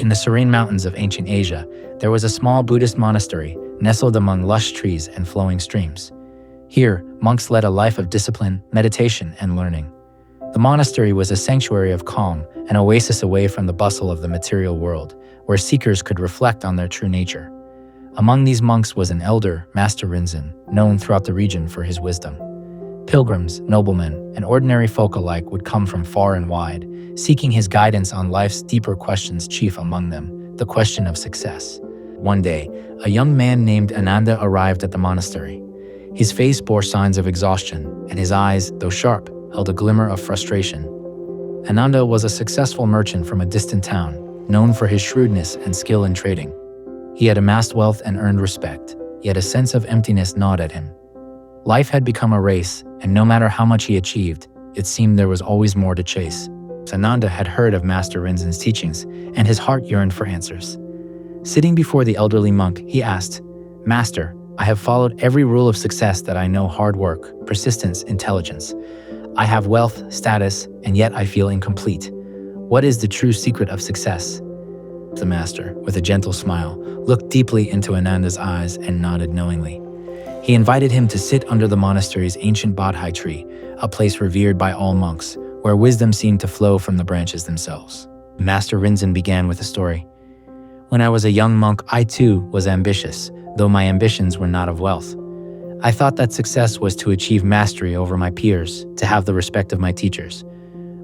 In the serene mountains of ancient Asia, there was a small Buddhist monastery nestled among lush trees and flowing streams. Here, monks led a life of discipline, meditation, and learning. The monastery was a sanctuary of calm, an oasis away from the bustle of the material world, where seekers could reflect on their true nature. Among these monks was an elder, Master Rinzin, known throughout the region for his wisdom. Pilgrims, noblemen, and ordinary folk alike would come from far and wide, seeking his guidance on life's deeper questions, chief among them, the question of success. One day, a young man named Ananda arrived at the monastery. His face bore signs of exhaustion, and his eyes, though sharp, held a glimmer of frustration. Ananda was a successful merchant from a distant town, known for his shrewdness and skill in trading. He had amassed wealth and earned respect, yet a sense of emptiness gnawed at him. Life had become a race, and no matter how much he achieved, it seemed there was always more to chase. Ananda had heard of Master Rinzin's teachings, and his heart yearned for answers. Sitting before the elderly monk, he asked, "Master, I have followed every rule of success that I know: hard work, persistence, intelligence. I have wealth, status, and yet I feel incomplete. What is the true secret of success?" The master, with a gentle smile, looked deeply into Ananda's eyes and nodded knowingly. He invited him to sit under the monastery's ancient bodhi tree, a place revered by all monks, where wisdom seemed to flow from the branches themselves. Master Rinzin began with a story. "When I was a young monk, I too was ambitious, though my ambitions were not of wealth. I thought that success was to achieve mastery over my peers, to have the respect of my teachers.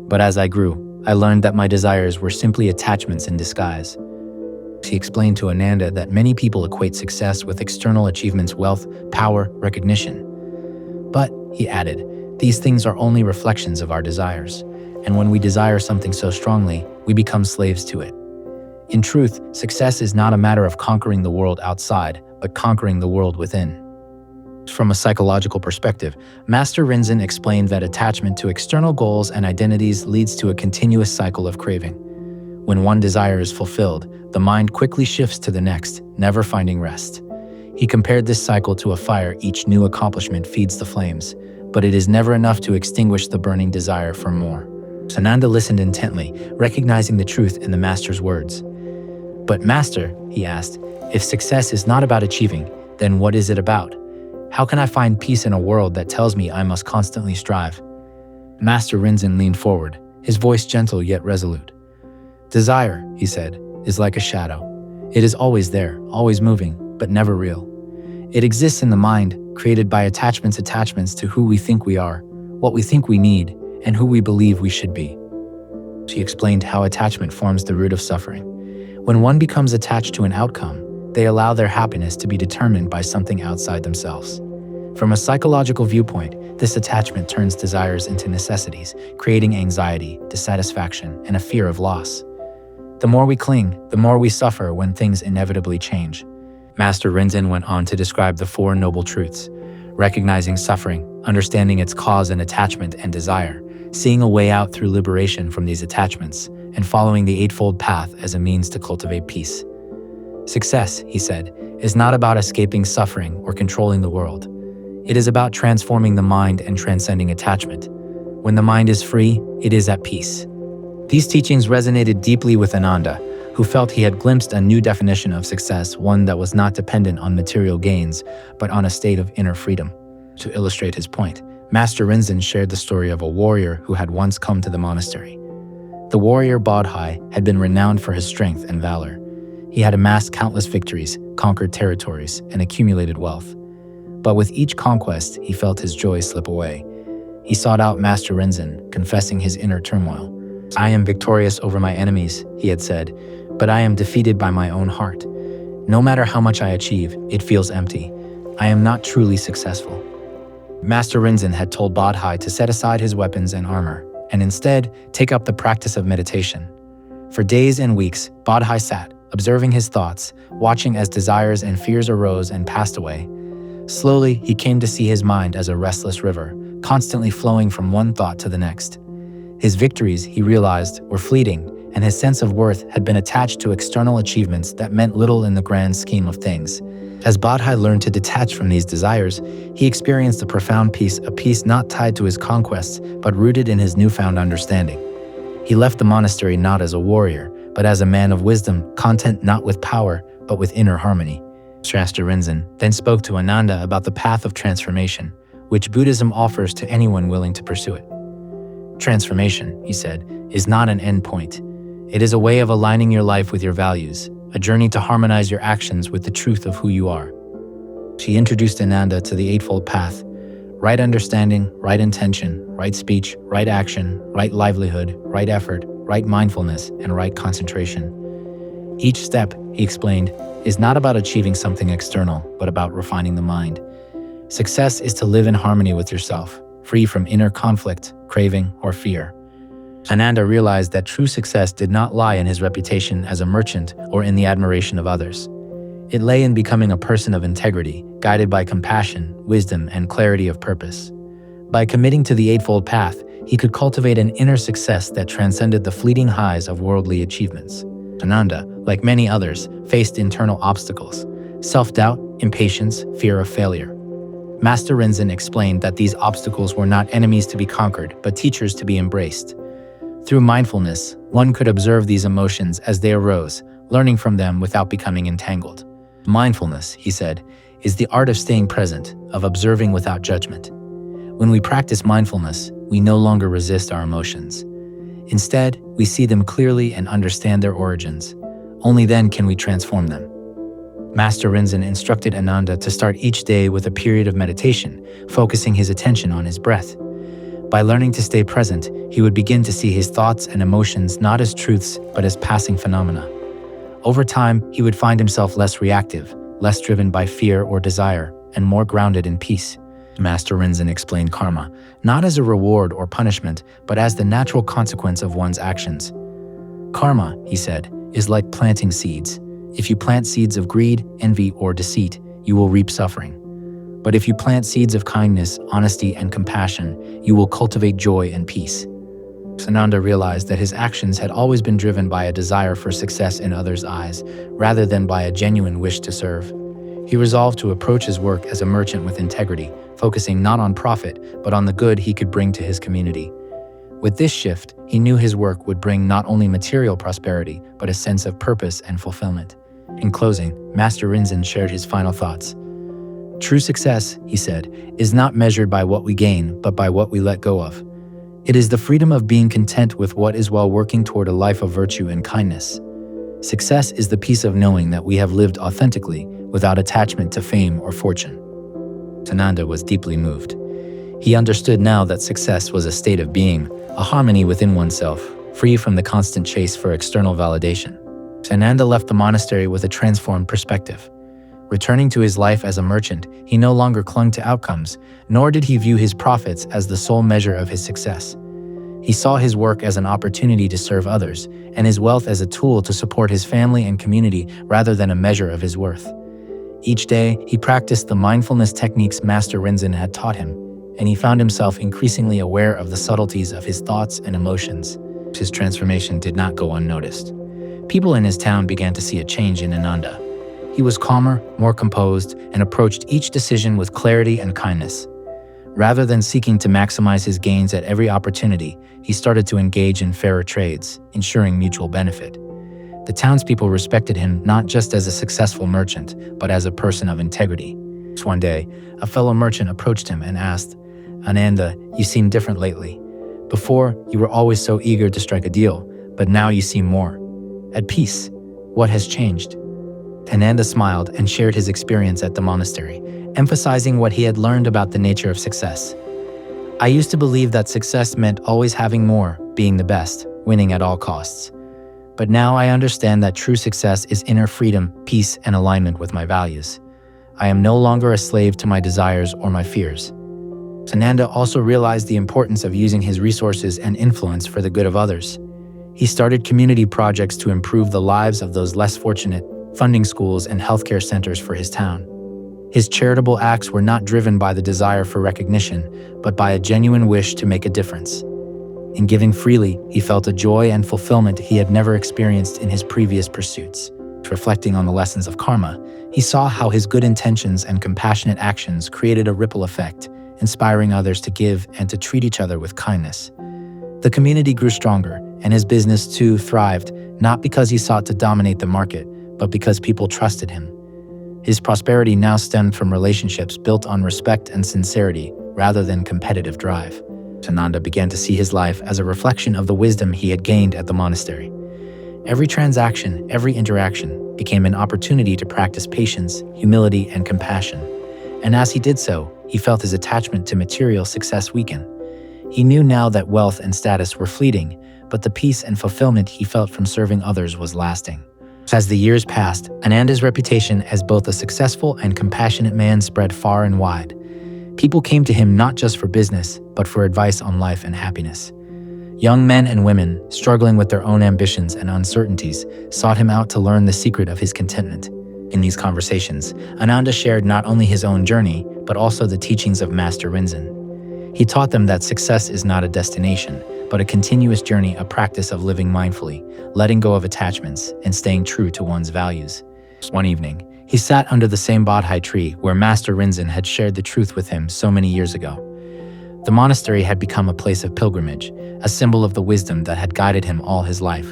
But as I grew, I learned that my desires were simply attachments in disguise." He explained to Ananda that many people equate success with external achievements, wealth, power, recognition. "But," he added, "these things are only reflections of our desires, and when we desire something so strongly, we become slaves to it. In truth, success is not a matter of conquering the world outside, but conquering the world within." From a psychological perspective, Master Rinzin explained that attachment to external goals and identities leads to a continuous cycle of craving. When one desire is fulfilled, the mind quickly shifts to the next, never finding rest. He compared this cycle to a fire. Each new accomplishment feeds the flames, but it is never enough to extinguish the burning desire for more. Ananda listened intently, recognizing the truth in the master's words. "But master," he asked, "if success is not about achieving, then what is it about? How can I find peace in a world that tells me I must constantly strive?" Master Rinzin leaned forward, his voice gentle yet resolute. "Desire," he said, "is like a shadow. It is always there, always moving, but never real. It exists in the mind, created by attachments to who we think we are, what we think we need, and who we believe we should be." She explained how attachment forms the root of suffering. When one becomes attached to an outcome, they allow their happiness to be determined by something outside themselves. From a psychological viewpoint, this attachment turns desires into necessities, creating anxiety, dissatisfaction, and a fear of loss. The more we cling, the more we suffer when things inevitably change. Master Rinzin went on to describe the Four Noble Truths: recognizing suffering, understanding its cause and attachment and desire, seeing a way out through liberation from these attachments, and following the Eightfold Path as a means to cultivate peace. Success, he said, is not about escaping suffering or controlling the world. It is about transforming the mind and transcending attachment. When the mind is free, it is at peace. These teachings resonated deeply with Ananda, who felt he had glimpsed a new definition of success, one that was not dependent on material gains, but on a state of inner freedom. To illustrate his point, Master Rinzin shared the story of a warrior who had once come to the monastery. The warrior Bodhi had been renowned for his strength and valor. He had amassed countless victories, conquered territories, and accumulated wealth. But with each conquest, he felt his joy slip away. He sought out Master Rinzin, confessing his inner turmoil. "I am victorious over my enemies," he had said, "but I am defeated by my own heart. No matter how much I achieve, it feels empty. I am not truly successful." Master Rinzin had told Bodhi to set aside his weapons and armor, and instead take up the practice of meditation. For days and weeks, Bodhi sat, observing his thoughts, watching as desires and fears arose and passed away. Slowly, he came to see his mind as a restless river, constantly flowing from one thought to the next. His victories, he realized, were fleeting, and his sense of worth had been attached to external achievements that meant little in the grand scheme of things. As Bodhi learned to detach from these desires, he experienced a profound peace, a peace not tied to his conquests, but rooted in his newfound understanding. He left the monastery not as a warrior, but as a man of wisdom, content not with power, but with inner harmony. Master Rinzin then spoke to Ananda about the path of transformation, which Buddhism offers to anyone willing to pursue it. Transformation, he said, is not an end point. It is a way of aligning your life with your values, a journey to harmonize your actions with the truth of who you are. She introduced Ananda to the Eightfold Path: right understanding, right intention, right speech, right action, right livelihood, right effort, right mindfulness, and right concentration. Each step, he explained, is not about achieving something external, but about refining the mind. Success is to live in harmony with yourself, free from inner conflict, craving, or fear. Ananda realized that true success did not lie in his reputation as a merchant or in the admiration of others. It lay in becoming a person of integrity, guided by compassion, wisdom, and clarity of purpose. By committing to the Eightfold Path, he could cultivate an inner success that transcended the fleeting highs of worldly achievements. Ananda, like many others, faced internal obstacles: self-doubt, impatience, fear of failure. Master Rinzin explained that these obstacles were not enemies to be conquered, but teachers to be embraced. Through mindfulness, one could observe these emotions as they arose, learning from them without becoming entangled. Mindfulness, he said, is the art of staying present, of observing without judgment. When we practice mindfulness, we no longer resist our emotions. Instead, we see them clearly and understand their origins. Only then can we transform them. Master Rinzin instructed Ananda to start each day with a period of meditation, focusing his attention on his breath. By learning to stay present, he would begin to see his thoughts and emotions not as truths, but as passing phenomena. Over time, he would find himself less reactive, less driven by fear or desire, and more grounded in peace. Master Rinzin explained karma, not as a reward or punishment, but as the natural consequence of one's actions. Karma, he said, is like planting seeds. If you plant seeds of greed, envy, or deceit, you will reap suffering. But if you plant seeds of kindness, honesty, and compassion, you will cultivate joy and peace. Ananda realized that his actions had always been driven by a desire for success in others' eyes, rather than by a genuine wish to serve. He resolved to approach his work as a merchant with integrity, focusing not on profit, but on the good he could bring to his community. With this shift, he knew his work would bring not only material prosperity, but a sense of purpose and fulfillment. In closing, Master Rinzin shared his final thoughts. True success, he said, is not measured by what we gain, but by what we let go of. It is the freedom of being content with what is while working toward a life of virtue and kindness. Success is the peace of knowing that we have lived authentically, without attachment to fame or fortune. Ananda was deeply moved. He understood now that success was a state of being, a harmony within oneself, free from the constant chase for external validation. Ananda left the monastery with a transformed perspective. Returning to his life as a merchant, he no longer clung to outcomes, nor did he view his profits as the sole measure of his success. He saw his work as an opportunity to serve others, and his wealth as a tool to support his family and community rather than a measure of his worth. Each day, he practiced the mindfulness techniques Master Rinzin had taught him, and he found himself increasingly aware of the subtleties of his thoughts and emotions. His transformation did not go unnoticed. People in his town began to see a change in Ananda. He was calmer, more composed, and approached each decision with clarity and kindness. Rather than seeking to maximize his gains at every opportunity, he started to engage in fairer trades, ensuring mutual benefit. The townspeople respected him not just as a successful merchant, but as a person of integrity. One day, a fellow merchant approached him and asked, "Ananda, you seem different lately. Before, you were always so eager to strike a deal, but now you seem more at peace. What has changed?" Ananda smiled and shared his experience at the monastery, emphasizing what he had learned about the nature of success. "I used to believe that success meant always having more, being the best, winning at all costs. But now I understand that true success is inner freedom, peace, and alignment with my values. I am no longer a slave to my desires or my fears." Ananda also realized the importance of using his resources and influence for the good of others. He started community projects to improve the lives of those less fortunate, funding schools and healthcare centers for his town. His charitable acts were not driven by the desire for recognition, but by a genuine wish to make a difference. In giving freely, he felt a joy and fulfillment he had never experienced in his previous pursuits. Reflecting on the lessons of karma, he saw how his good intentions and compassionate actions created a ripple effect, inspiring others to give and to treat each other with kindness. The community grew stronger, and his business too thrived, not because he sought to dominate the market, but because people trusted him. His prosperity now stemmed from relationships built on respect and sincerity, rather than competitive drive. Ananda began to see his life as a reflection of the wisdom he had gained at the monastery. Every transaction, every interaction, became an opportunity to practice patience, humility, and compassion. And as he did so, he felt his attachment to material success weaken. He knew now that wealth and status were fleeting, but the peace and fulfillment he felt from serving others was lasting. As the years passed, Ananda's reputation as both a successful and compassionate man spread far and wide. People came to him not just for business, but for advice on life and happiness. Young men and women, struggling with their own ambitions and uncertainties, sought him out to learn the secret of his contentment. In these conversations, Ananda shared not only his own journey, but also the teachings of Master Rinzin. He taught them that success is not a destination, but a continuous journey, a practice of living mindfully, letting go of attachments, and staying true to one's values. One evening, he sat under the same bodhi tree where Master Rinzin had shared the truth with him so many years ago. The monastery had become a place of pilgrimage, a symbol of the wisdom that had guided him all his life.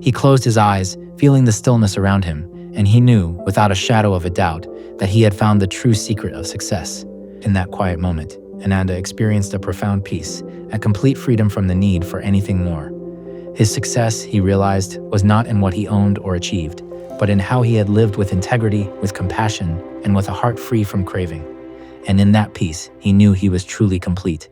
He closed his eyes, feeling the stillness around him, and he knew, without a shadow of a doubt, that he had found the true secret of success. In that quiet moment, Ananda experienced a profound peace, a complete freedom from the need for anything more. His success, he realized, was not in what he owned or achieved, but in how he had lived with integrity, with compassion, and with a heart free from craving. And in that peace, he knew he was truly complete.